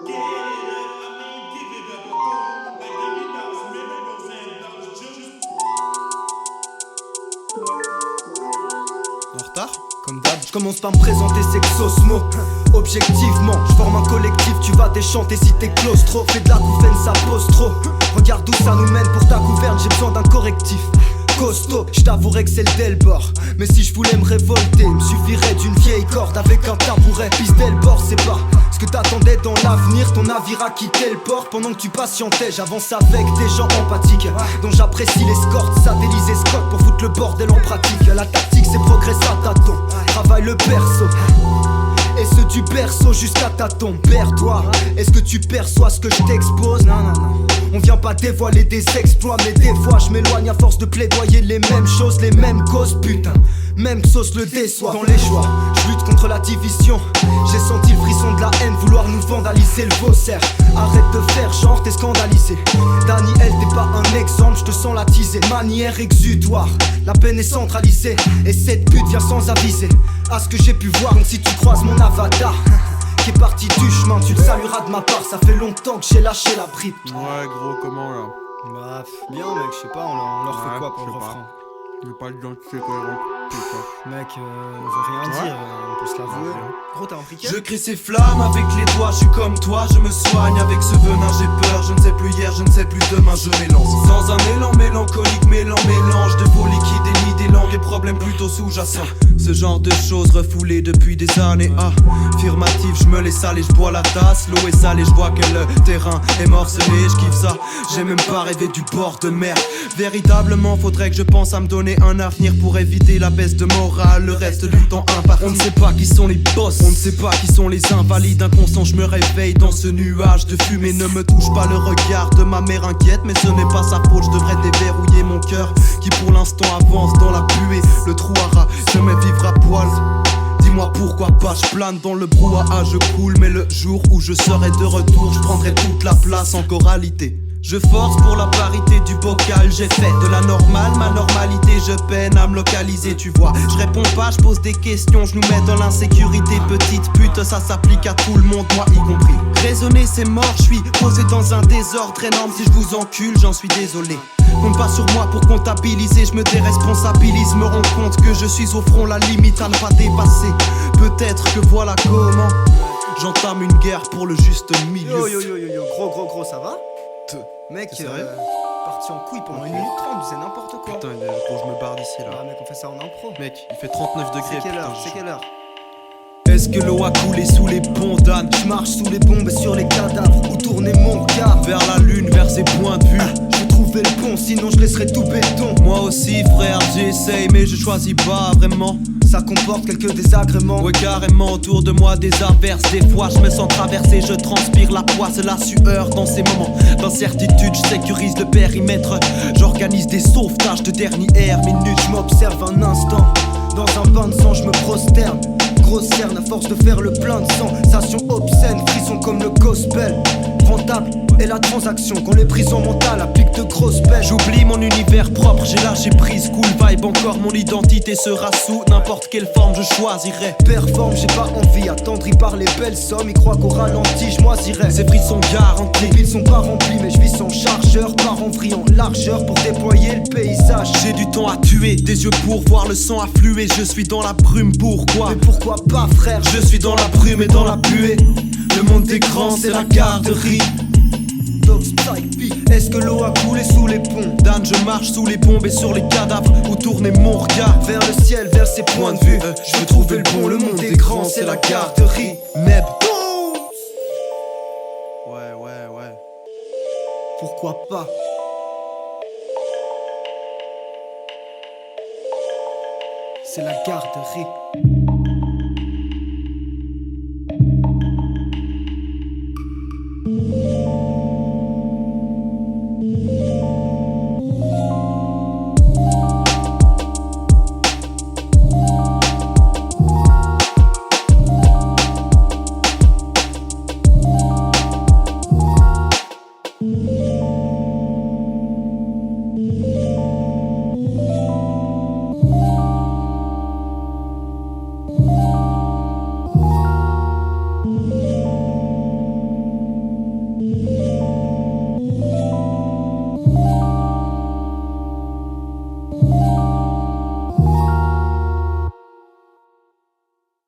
En retard? Comme d'hab, je commence par me présenter, c'est Xosmo. Objectivement, je forme un collectif, tu vas déchanter si t'es claustro. Fais de la gouverne, ça pose trop. Regarde où ça nous mène, pour ta gouverne, j'ai besoin d'un correctif. Costaud, je t'avouerais que c'est le Delbord. Mais si je voulais me révolter, il me suffirait d'une vieille corde avec un tabouret. Piste Delbord, c'est pas ce que t'attendais dans l'avenir. Ton navire a quitté le port pendant que tu patientais. J'avance avec des gens empathiques dont j'apprécie l'escorte. Satellisé Scott pour foutre le bordel en pratique. La tactique c'est progresser à tâtons. Travaille le perso. Et ce du berceau jusqu'à ta tombe. Perds-toi, est-ce que tu perçois ce que je t'expose? Non, non, non. On vient pas dévoiler des exploits, mais des fois je m'éloigne à force de plaidoyer les mêmes choses, les mêmes causes, putain. Même sauce le déçoit dans les choix. Je lutte contre la division. J'ai senti le frisson de la haine vouloir nous vandaliser le faussaire. Arrête de faire genre t'es scandalisé. Daniel t'es pas un exemple, je te sens la teaser. Manière exutoire, la peine est centralisée. Et cette pute vient sans aviser à ce que j'ai pu voir. Donc si tu croises mon avatar qui est parti du chemin, tu le salueras de ma part. Ça fait longtemps que j'ai lâché la bride. Ouais gros, comment là? Bah bien mec, je sais pas, on leur fait quoi pour le refrain? J'ai pas d'identité cohérente. Mec, on veut rien dire, on peut se l'avouer. Gros, t'as un briquet? Je crée ces flammes avec les doigts, je suis comme toi, je me soigne avec ce venin, j'ai peur, je ne sais plus hier, je ne sais plus demain, je m'élance. Dans un élan mélancolique, mélange de peau liquide et lit des langues et problèmes plutôt sous-jacents. Ce genre de choses refoulées depuis des années, affirmatif, je me laisse aller, je bois la tasse, l'eau est salée, je vois que le terrain est morcelé, je kiffe ça, j'ai même pas rêvé du bord de mer. Véritablement, faudrait que je pense à me donner un avenir pour éviter la baisse de morale, le reste du temps imparti. On ne sait pas qui sont les boss, on ne sait pas qui sont les invalides. Inconscient, je me réveille dans ce nuage de fumée. Ne me touche pas, le regard de ma mère inquiète, mais ce n'est pas sa faute, je devrais déverrouiller mon cœur qui pour l'instant avance dans la pluie. Le trou à ras, je me vivre à poil. Dis-moi pourquoi pas, je plane dans le brouhaha, je coule. Mais le jour où je serai de retour, je prendrai toute la place en choralité. Je force pour la parité du bocal, j'ai fait de la normale ma normalité, je peine à me localiser, tu vois. Je réponds pas, je pose des questions, je nous mets dans l'insécurité. Petite pute, ça s'applique à tout le monde, moi y compris. Raisonner c'est mort, je suis posé dans un désordre énorme. Si je vous encule, j'en suis désolé. Compte pas sur moi pour comptabiliser, je me déresponsabilise, me rends compte que je suis au front, la limite à ne pas dépasser. Peut-être que voilà comment j'entame une guerre pour le juste milieu. Yo, gros, ça va? Mec, parti en couille pendant 1 minute 30, c'est n'importe quoi. Putain, gros, je me barre d'ici là. Ah mec, on fait ça en impro. Mec, il fait 39 degrés. C'est quelle heure? putain, C'est quelle heure? Est-ce que l'eau a coulé sous les ponts d'âne? Je marche sous les bombes et sur les cadavres. Où tourner mon regard? Vers la lune, vers ses points de vue. Je vais trouver le pont, sinon je laisserai tout béton. Moi aussi frère, j'essaye mais je choisis pas vraiment. Ça comporte quelques désagréments. Ouais carrément, autour de moi des averses. Des fois je me sens traversé, je transpire la poisse, la sueur. Dans ces moments d'incertitude, je sécurise le périmètre. J'organise des sauvetages de dernière minute. Je m'observe un instant, dans un bain de sang je me prosterne. Grosse cerne à force de faire le plein de sensations obscènes, frisson comme le gospel. Rentable est la transaction quand les prisons mentales appliquent de grosses peines. J'oublie mon univers propre, j'ai lâché prise. Cool vibe encore, mon identité sera sous n'importe quelle forme je choisirai. Performe, j'ai pas envie, attendri par les belles sommes. Ils croient qu'au ralenti je moisirai. Ces prix sont garantis. Les piles sont pas remplies mais je vis sans chargeur. Par en vrille en largeur pour déployer le paysage. J'ai du temps à tuer, des yeux pour voir le sang affluer. Je suis dans la brume, pourquoi? Mais pourquoi pas frère? Je suis dans la brume et dans la buée. Le monde est grand, c'est la garderie. Est-ce que l'eau a coulé sous les ponts? Dan, je marche sous les bombes et sur les cadavres. Où tourner mon regard? Vers le ciel, vers ses points de vue. Je veux trouver le pont, le monde est grand, c'est la garderie. Neb. Ouais. Pourquoi pas? C'est la garderie.